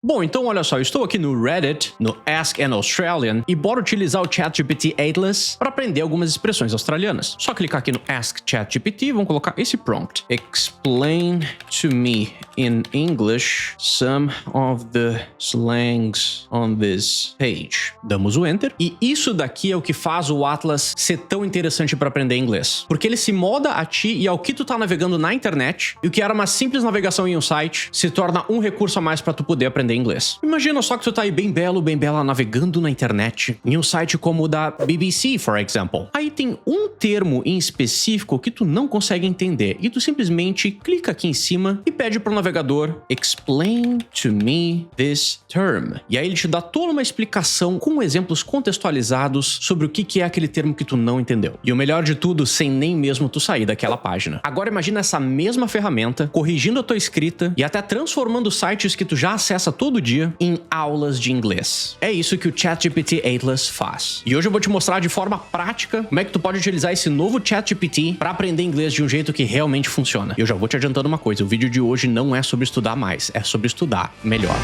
Bom, então olha só, eu estou aqui no Reddit, no Ask an Australian, e bora utilizar o ChatGPT Atlas para aprender algumas expressões australianas. Só clicar aqui no Ask ChatGPT e vamos colocar esse prompt. Explain to me in English some of the slangs on this page. Damos o Enter, e isso daqui é o que faz o Atlas ser tão interessante para aprender inglês. Porque ele se molda a ti e ao que tu tá navegando na internet, e o que era uma simples navegação em um site se torna um recurso a mais para tu poder aprender inglês. Imagina só que tu tá aí bem belo, bem bela navegando na internet em um site como o da BBC, for example. Aí tem um termo em específico que tu não consegue entender e tu simplesmente clica aqui em cima e pede pro navegador explain to me this term. E aí ele te dá toda uma explicação com exemplos contextualizados sobre o que é aquele termo que tu não entendeu. E o melhor de tudo, sem nem mesmo tu sair daquela página. Agora imagina essa mesma ferramenta corrigindo a tua escrita e até transformando sites que tu já acessa todo dia em aulas de inglês. É isso que o ChatGPT Atlas faz. E hoje eu vou te mostrar de forma prática como é que tu pode utilizar esse novo ChatGPT para aprender inglês de um jeito que realmente funciona. E eu já vou te adiantando uma coisa, o vídeo de hoje não é sobre estudar mais, é sobre estudar melhor.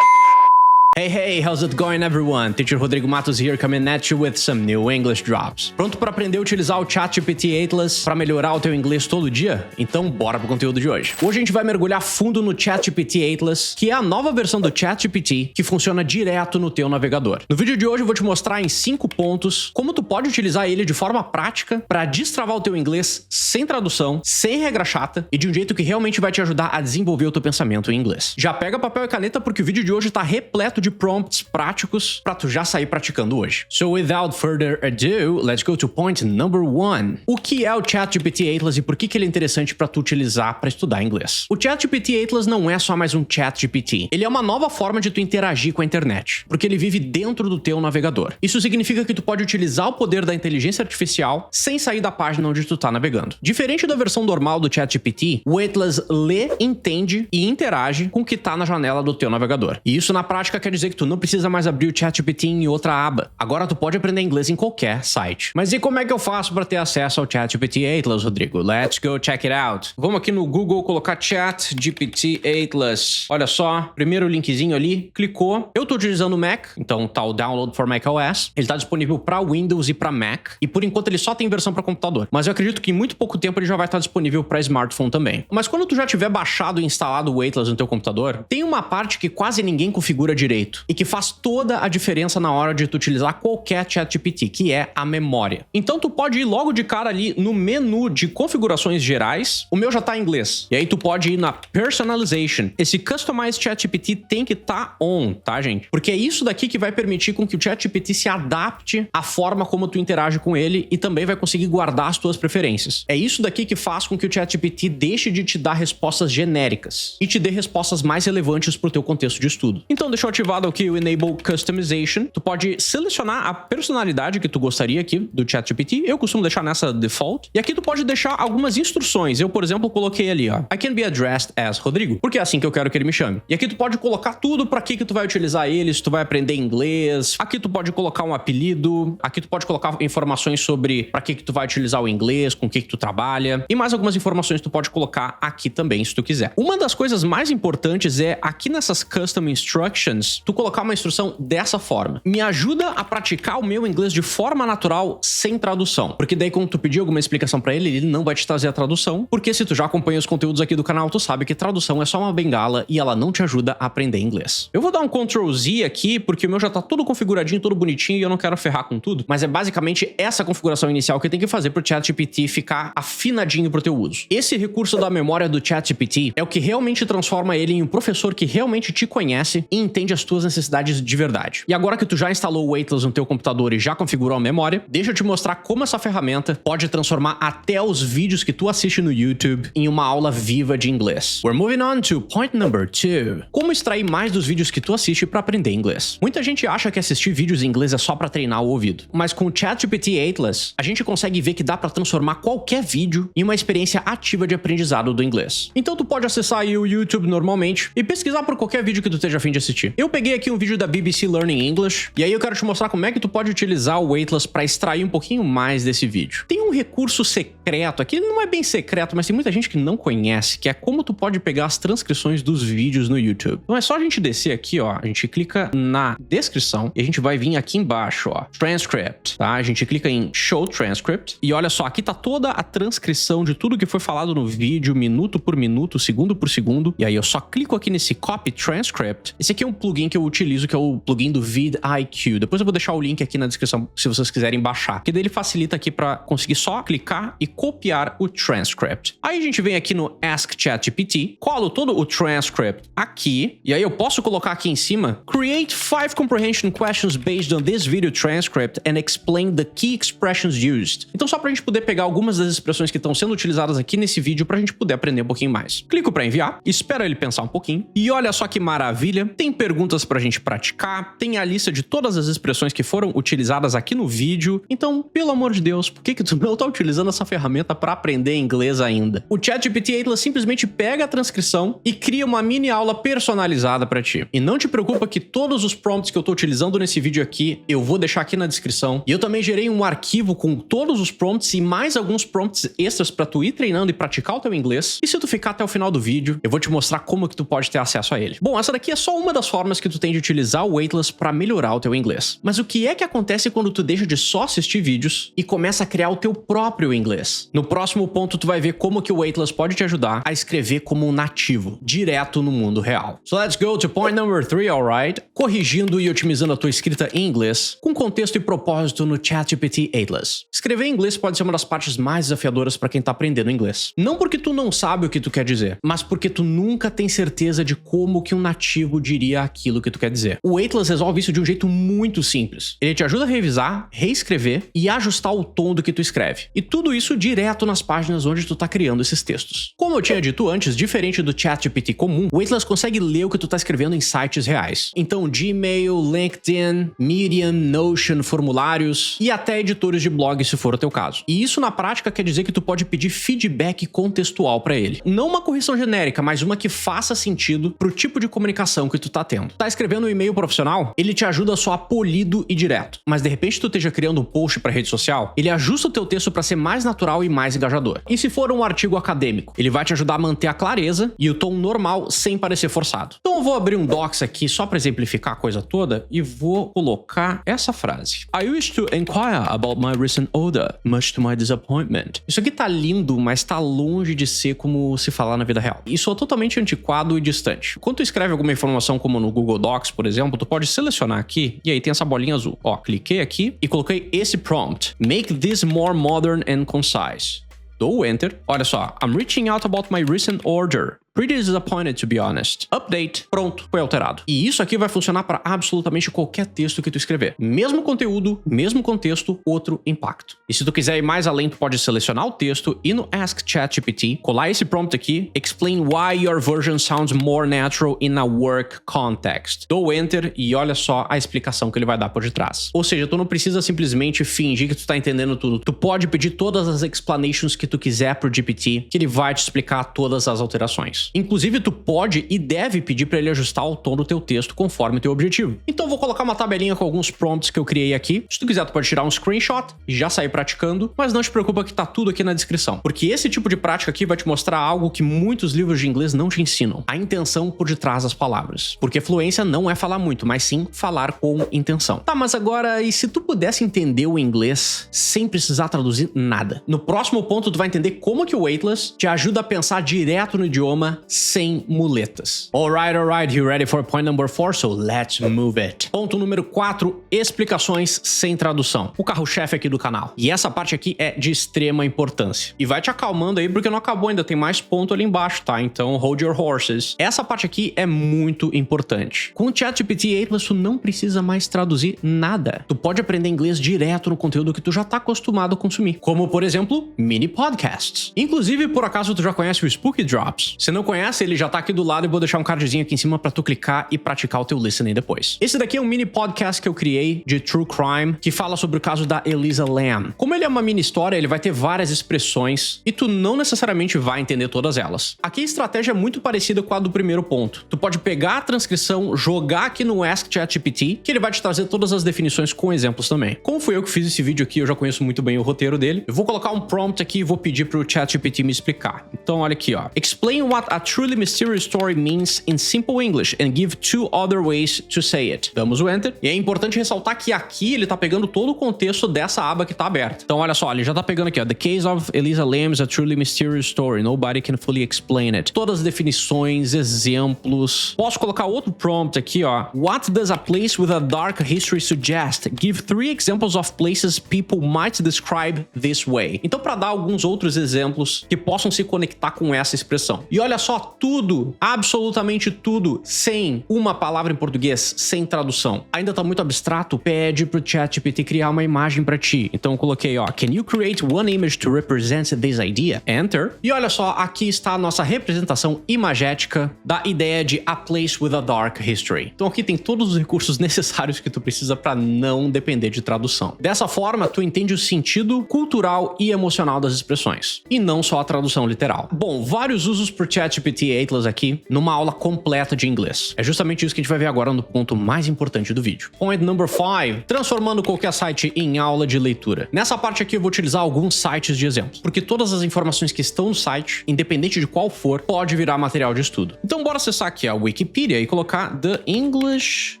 Hey, how's it going everyone? Teacher Rodrigo Matos here coming at you with some new English drops. Pronto para aprender a utilizar o ChatGPT Atlas para melhorar o teu inglês todo dia? Então bora pro conteúdo de hoje. Hoje a gente vai mergulhar fundo no ChatGPT Atlas, que é a nova versão do ChatGPT que funciona direto no teu navegador. No vídeo de hoje eu vou te mostrar em 5 pontos como tu pode utilizar ele de forma prática para destravar o teu inglês sem tradução, sem regra chata e de um jeito que realmente vai te ajudar a desenvolver o teu pensamento em inglês. Já pega papel e caneta porque o vídeo de hoje tá repleto de prompts práticos para tu já sair praticando hoje. So without further ado, let's go to point number 1. O que é o ChatGPT Atlas e por que ele é interessante para tu utilizar para estudar inglês? O ChatGPT Atlas não é só mais um ChatGPT. Ele é uma nova forma de tu interagir com a internet, porque ele vive dentro do teu navegador. Isso significa que tu pode utilizar o poder da inteligência artificial sem sair da página onde tu tá navegando. Diferente da versão normal do ChatGPT, o Atlas lê, entende e interage com o que tá na janela do teu navegador. E isso na prática quer dizer que tu não precisa mais abrir o ChatGPT em outra aba. Agora tu pode aprender inglês em qualquer site. Mas e como é que eu faço para ter acesso ao ChatGPT Atlas, Rodrigo? Let's go check it out. Vamos aqui no Google colocar ChatGPT Atlas. Olha só, primeiro linkzinho ali, clicou. Eu tô utilizando o Mac, então tá o Download for macOS. Ele tá disponível para Windows e para Mac. E por enquanto ele só tem versão para computador. Mas eu acredito que em muito pouco tempo ele já vai estar disponível para smartphone também. Mas quando tu já tiver baixado e instalado o Atlas no teu computador, tem uma parte que quase ninguém configura direito e que faz toda a diferença na hora de tu utilizar qualquer ChatGPT, que é a memória. Então tu pode ir logo de cara ali no menu de configurações gerais. O meu já tá em inglês. E aí tu pode ir na Personalization. Esse Customize ChatGPT tem que tá on, tá, gente? Porque é isso daqui que vai permitir com que o ChatGPT se adapte à forma como tu interage com ele e também vai conseguir guardar as tuas preferências. É isso daqui que faz com que o ChatGPT deixe de te dar respostas genéricas e te dê respostas mais relevantes pro teu contexto de estudo. Então deixa eu ativado aqui o Enable Customization. Tu pode selecionar a personalidade que tu gostaria aqui do ChatGPT. Eu costumo deixar nessa default. E aqui tu pode deixar algumas instruções. Eu, por exemplo, coloquei ali, ó. I can be addressed as Rodrigo, porque é assim que eu quero que ele me chame. E aqui tu pode colocar tudo para que tu vai utilizar ele, se tu vai aprender inglês. Aqui tu pode colocar um apelido. Aqui tu pode colocar informações sobre para que tu vai utilizar o inglês, com o que tu trabalha. E mais algumas informações tu pode colocar aqui também, se tu quiser. Uma das coisas mais importantes é aqui nessas Custom Instructions, tu colocar uma instrução dessa forma. Me ajuda a praticar o meu inglês de forma natural, sem tradução. Porque daí quando tu pedir alguma explicação pra ele, ele não vai te trazer a tradução. Porque se tu já acompanha os conteúdos aqui do canal, tu sabe que tradução é só uma bengala e ela não te ajuda a aprender inglês. Eu vou dar um Ctrl Z aqui, porque o meu já tá tudo configuradinho, tudo bonitinho e eu não quero ferrar com tudo. Mas é basicamente essa configuração inicial que tem que fazer pro ChatGPT ficar afinadinho pro teu uso. Esse recurso da memória do ChatGPT é o que realmente transforma ele em um professor que realmente te conhece e entende as tuas necessidades de verdade. E agora que tu já instalou o Atlas no teu computador e já configurou a memória, deixa eu te mostrar como essa ferramenta pode transformar até os vídeos que tu assiste no YouTube em uma aula viva de inglês. We're moving on to point number 2. Como extrair mais dos vídeos que tu assiste para aprender inglês? Muita gente acha que assistir vídeos em inglês é só para treinar o ouvido, mas com o ChatGPT Atlas, a gente consegue ver que dá para transformar qualquer vídeo em uma experiência ativa de aprendizado do inglês. Então tu pode acessar aí o YouTube normalmente e pesquisar por qualquer vídeo que tu esteja a fim de assistir. Eu peguei peguei aqui um vídeo da BBC Learning English, e aí eu quero te mostrar como é que tu pode utilizar o Weightless para extrair um pouquinho mais desse vídeo. Tem um recurso secreto aqui, não é bem secreto, mas tem muita gente que não conhece, que é como tu pode pegar as transcrições dos vídeos no YouTube. Então é só a gente descer aqui, ó, a gente clica na descrição e a gente vai vir aqui embaixo, ó, Transcript, tá? A gente clica em Show Transcript e olha só, aqui tá toda a transcrição de tudo que foi falado no vídeo, minuto por minuto, segundo por segundo, e aí eu só clico aqui nesse Copy Transcript. Esse aqui é um plugin que eu utilizo, que é o plugin do vidIQ. Depois eu vou deixar o link aqui na descrição se vocês quiserem baixar, que daí ele facilita aqui para conseguir só clicar e copiar o transcript. Aí a gente vem aqui no Ask ChatGPT, colo todo o transcript aqui, e aí eu posso colocar aqui em cima, Create 5 comprehension questions based on this video transcript and explain the key expressions used. Então só pra gente poder pegar algumas das expressões que estão sendo utilizadas aqui nesse vídeo pra gente poder aprender um pouquinho mais. Clico pra enviar, espero ele pensar um pouquinho, e olha só que maravilha, tem perguntas pra gente praticar, tem a lista de todas as expressões que foram utilizadas aqui no vídeo. Então, pelo amor de Deus, por que tu não tá utilizando essa ferramenta pra aprender inglês ainda? O ChatGPT Atlas simplesmente pega a transcrição e cria uma mini aula personalizada pra ti. E não te preocupa que todos os prompts que eu tô utilizando nesse vídeo aqui, eu vou deixar aqui na descrição. E eu também gerei um arquivo com todos os prompts e mais alguns prompts extras pra tu ir treinando e praticar o teu inglês. E se tu ficar até o final do vídeo, eu vou te mostrar como que tu pode ter acesso a ele. Bom, essa daqui é só uma das formas que tu tem de utilizar o Weightless pra melhorar o teu inglês. Mas o que é que acontece quando tu deixa de só assistir vídeos e começa a criar o teu próprio inglês? No próximo ponto, tu vai ver como que o Weightless pode te ajudar a escrever como um nativo, direto no mundo real. So let's go to point number 3, alright? Corrigindo e otimizando a tua escrita em inglês, com contexto e propósito no ChatGPT Atlas. Escrever em inglês pode ser uma das partes mais desafiadoras para quem tá aprendendo inglês. Não porque tu não sabe o que tu quer dizer, mas porque tu nunca tem certeza de como que um nativo diria aquilo que tu quer dizer. O Atlas resolve isso de um jeito muito simples. Ele te ajuda a revisar, reescrever e ajustar o tom do que tu escreve. E tudo isso direto nas páginas onde tu tá criando esses textos. Como eu tinha dito antes, diferente do ChatGPT comum, o Atlas consegue ler o que tu tá escrevendo em sites reais. Então, Gmail, LinkedIn, Medium, Notion, formulários e até editores de blog, se for o teu caso. E isso na prática quer dizer que tu pode pedir feedback contextual para ele. Não uma correção genérica, mas uma que faça sentido pro tipo de comunicação que tu tá tendo. Tá escrevendo um e-mail profissional? Ele te ajuda a soar polido e direto. Mas de repente tu esteja criando um post para rede social? Ele ajusta o teu texto para ser mais natural e mais engajador. E se for um artigo acadêmico? Ele vai te ajudar a manter a clareza e o tom normal sem parecer forçado. Então eu vou abrir um Docs aqui só para exemplificar a coisa toda e vou colocar essa frase. I wish to inquire about my recent order, much to my disappointment. Isso aqui tá lindo, mas tá longe de ser como se falar na vida real. Isso é totalmente antiquado e distante. Quando tu escreve alguma informação como no Google Docs, por exemplo, tu pode selecionar aqui e aí tem essa bolinha azul. Ó, cliquei aqui e coloquei esse prompt. Make this more modern and concise. Dou Enter. Olha só. I'm reaching out about my recent order. Pretty disappointed, to be honest. Update. Pronto, foi alterado. E isso aqui vai funcionar para absolutamente qualquer texto que tu escrever. Mesmo conteúdo, mesmo contexto, outro impacto. E se tu quiser ir mais além, tu pode selecionar o texto e no Ask ChatGPT, colar esse prompt aqui, explain why your version sounds more natural in a work context. Dou Enter e olha só a explicação que ele vai dar por detrás. Ou seja, tu não precisa simplesmente fingir que tu tá entendendo tudo. Tu pode pedir todas as explanations que tu quiser pro GPT, que ele vai te explicar todas as alterações. Inclusive, tu pode e deve pedir para ele ajustar o tom do teu texto conforme o teu objetivo. Então, eu vou colocar uma tabelinha com alguns prompts que eu criei aqui. Se tu quiser, tu pode tirar um screenshot e já sair praticando, mas não te preocupa que tá tudo aqui na descrição, porque esse tipo de prática aqui vai te mostrar algo que muitos livros de inglês não te ensinam: a intenção por detrás das palavras. Porque fluência não é falar muito, mas sim falar com intenção. Tá, mas agora, e se tu pudesse entender o inglês sem precisar traduzir nada? No próximo ponto, tu vai entender como que o Atlas te ajuda a pensar direto no idioma sem muletas. Alright, you ready for point number 4? So let's move it. Ponto número 4, explicações sem tradução. O carro-chefe aqui do canal. E essa parte aqui é de extrema importância. E vai te acalmando aí, porque não acabou ainda, tem mais ponto ali embaixo, tá? Então, hold your horses. Essa parte aqui é muito importante. Com o ChatGPT Atlas, tu não precisa mais traduzir nada. Tu pode aprender inglês direto no conteúdo que tu já tá acostumado a consumir. Como, por exemplo, mini podcasts. Inclusive, por acaso, tu já conhece o Spooky Drops? Se não não conhece, ele já tá aqui do lado e vou deixar um cardzinho aqui em cima pra tu clicar e praticar o teu listening depois. Esse daqui é um mini podcast que eu criei de True Crime, que fala sobre o caso da Elisa Lam. Como ele é uma mini história, ele vai ter várias expressões e tu não necessariamente vai entender todas elas. Aqui a estratégia é muito parecida com a do primeiro ponto. Tu pode pegar a transcrição, jogar aqui no Ask ChatGPT, que ele vai te trazer todas as definições com exemplos também. Como fui eu que fiz esse vídeo aqui, eu já conheço muito bem o roteiro dele. Eu vou colocar um prompt aqui e vou pedir pro ChatGPT me explicar. Então olha aqui, ó. Explain what a truly mysterious story means in simple English and give 2 other ways to say it. Damos o Enter. E é importante ressaltar que aqui ele tá pegando todo o contexto dessa aba que tá aberta. Então olha só, ele já tá pegando aqui, ó. The case of Elisa Lam is a truly mysterious story. Nobody can fully explain it. Todas as definições, exemplos. Posso colocar outro prompt aqui, ó. What does a place with a dark history suggest? Give 3 examples of places people might describe this way. Então, para dar alguns outros exemplos que possam se conectar com essa expressão. E olha só, tudo, absolutamente tudo, sem uma palavra em português, sem tradução. Ainda tá muito abstrato? Pede pro ChatGPT criar uma imagem para ti. Então eu coloquei, ó, can you create one image to represent this idea? Enter. E olha só, aqui está a nossa representação imagética da ideia de a place with a dark history. Então aqui tem todos os recursos necessários que tu precisa para não depender de tradução. Dessa forma, tu entende o sentido cultural e emocional das expressões, e não só a tradução literal. Bom, vários usos por ChatGPT Atlas aqui numa aula completa de inglês. É justamente isso que a gente vai ver agora no ponto mais importante do vídeo. Point number 5, transformando qualquer site em aula de leitura. Nessa parte aqui eu vou utilizar alguns sites de exemplo, porque todas as informações que estão no site, independente de qual for, pode virar material de estudo. Então bora acessar aqui a Wikipedia e colocar The English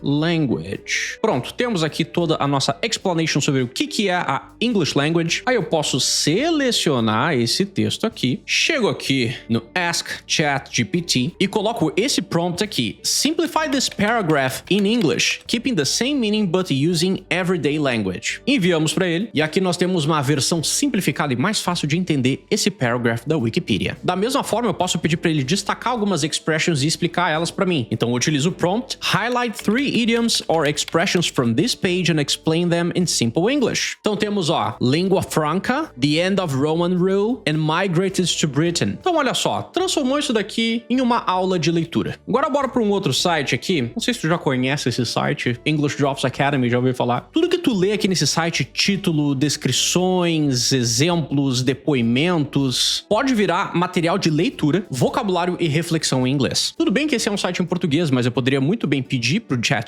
Language. Pronto, temos aqui toda a nossa explanation sobre o que é a English Language. Aí eu posso selecionar esse texto aqui, chego aqui no Ask ChatGPT e coloco esse prompt aqui. Simplify this paragraph in English, keeping the same meaning but using everyday language. Enviamos para ele e aqui nós temos uma versão simplificada e mais fácil de entender esse paragraph da Wikipedia. Da mesma forma, eu posso pedir para ele destacar algumas expressions e explicar elas para mim. Então eu utilizo o prompt, highlight 3 idioms or expressions from this page and explain them in simple English. Então temos, ó, lingua franca, the end of Roman rule and migrated to Britain. Então olha só, transformou isso daqui em uma aula de leitura. Agora bora para um outro site aqui. Não sei se tu já conhece esse site, English Drops Academy, já ouviu falar. Tudo que tu lê aqui nesse site, título, descrições, exemplos, depoimentos, pode virar material de leitura, vocabulário e reflexão em inglês. Tudo bem que esse é um site em português, mas eu poderia muito bem pedir pro ChatGPT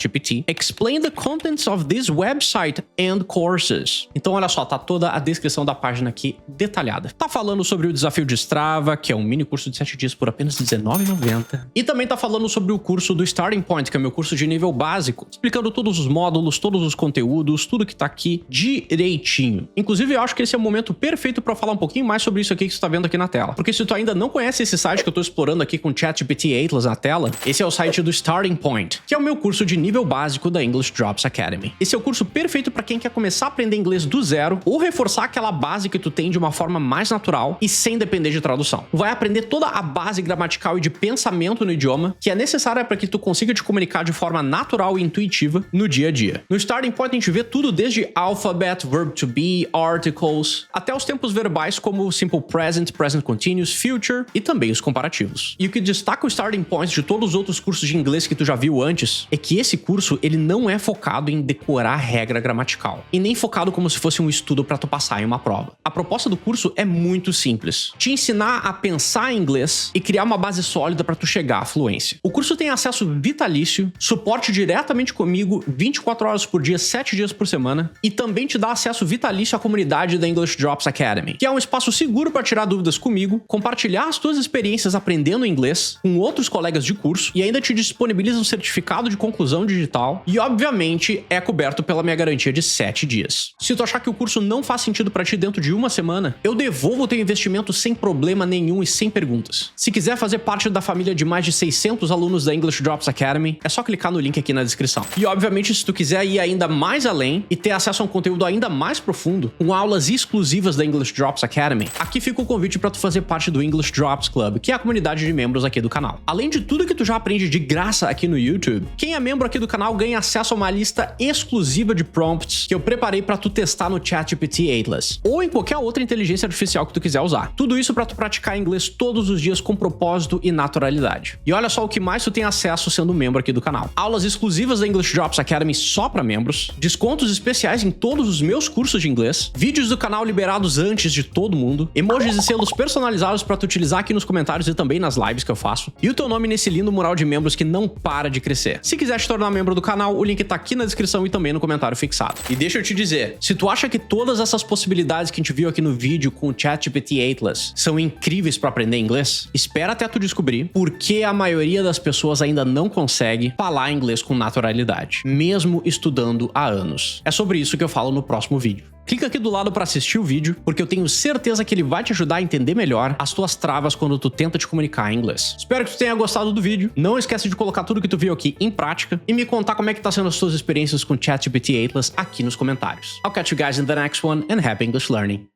explain the contents of this website and courses. Então olha só, tá toda a descrição da página aqui detalhada. Tá falando sobre o desafio de Strava, que é um mini curso de 7 dias por apenas R$19,90. E também tá falando sobre o curso do Starting Point, que é meu curso de nível básico, explicando todos os módulos, todos os conteúdos, tudo que tá aqui direitinho. Inclusive, eu acho que esse é o momento perfeito para falar um pouquinho mais sobre isso aqui que você tá vendo aqui na tela. Porque se tu ainda não conhece esse site que eu tô explorando aqui com o ChatGPT Atlas na tela, esse é o site do Starting Point, que é o meu curso de nível básico da English Drops Academy. Esse é o curso perfeito para quem quer começar a aprender inglês do zero ou reforçar aquela base que tu tem de uma forma mais natural e sem depender de tradução. Vai aprender toda a base gramatical e de pensamento no idioma que é necessária para que tu consiga te comunicar de forma natural e intuitiva no dia a dia. No Starting Point a gente vê tudo desde alphabet, verb to be, articles, até os tempos verbais como simple present, present continuous, future e também os comparativos. E o que destaca o Starting Point de todos os outros cursos de inglês que tu já viu antes é que esse curso ele não é focado em decorar regra gramatical e nem focado como se fosse um estudo para tu passar em uma prova. A proposta do curso é muito simples: te ensinar a pensar em inglês e criar uma base sólida para tu chegar à fluência. O curso tem acesso vitalício, suporte diretamente comigo 24 horas por dia, 7 dias por semana e também te dá acesso vitalício à comunidade da English Drops Academy, que é um espaço seguro para tirar dúvidas comigo, compartilhar as tuas experiências aprendendo inglês com outros colegas de curso e ainda te disponibiliza um certificado de conclusão digital e, obviamente, é coberto pela minha garantia de 7 dias. Se tu achar que o curso não faz sentido para ti dentro de uma semana, eu devolvo o teu investimento sem problema nenhum e sem perguntas. Se quiser fazer parte da família de mais de 600 alunos da English Drops Academy, é só clicar no link aqui na descrição. E, obviamente, se tu quiser ir ainda mais além e ter acesso a um conteúdo ainda mais profundo, com aulas exclusivas da English Drops Academy, aqui fica o convite para tu fazer parte do English Drops Club, que é a comunidade de membros aqui do canal. Além de tudo que tu já aprende de graça aqui no YouTube, quem é membro aqui do canal ganha acesso a uma lista exclusiva de prompts que eu preparei para tu testar no ChatGPT Atlas, ou em qualquer qualquer outra inteligência artificial que tu quiser usar. Tudo isso para tu praticar inglês todos os dias com propósito e naturalidade. E olha só o que mais tu tem acesso sendo membro aqui do canal. Aulas exclusivas da English Drops Academy só para membros, descontos especiais em todos os meus cursos de inglês, vídeos do canal liberados antes de todo mundo, emojis e selos personalizados para tu utilizar aqui nos comentários e também nas lives que eu faço, e o teu nome nesse lindo mural de membros que não para de crescer. Se quiser te tornar membro do canal, o link tá aqui na descrição e também no comentário fixado. E deixa eu te dizer, se tu acha que todas essas possibilidades que a gente viu aqui no vídeo com o ChatGPT Atlas são incríveis para aprender inglês, espera até tu descobrir por que a maioria das pessoas ainda não consegue falar inglês com naturalidade, mesmo estudando há anos. É sobre isso que eu falo no próximo vídeo. Clica aqui do lado para assistir o vídeo, porque eu tenho certeza que ele vai te ajudar a entender melhor as tuas travas quando tu tenta te comunicar em inglês. Espero que tu tenha gostado do vídeo. Não esquece de colocar tudo que tu viu aqui em prática e me contar como é que tá sendo as tuas experiências com ChatGPT Atlas aqui nos comentários. I'll catch you guys in the next one and happy English learning.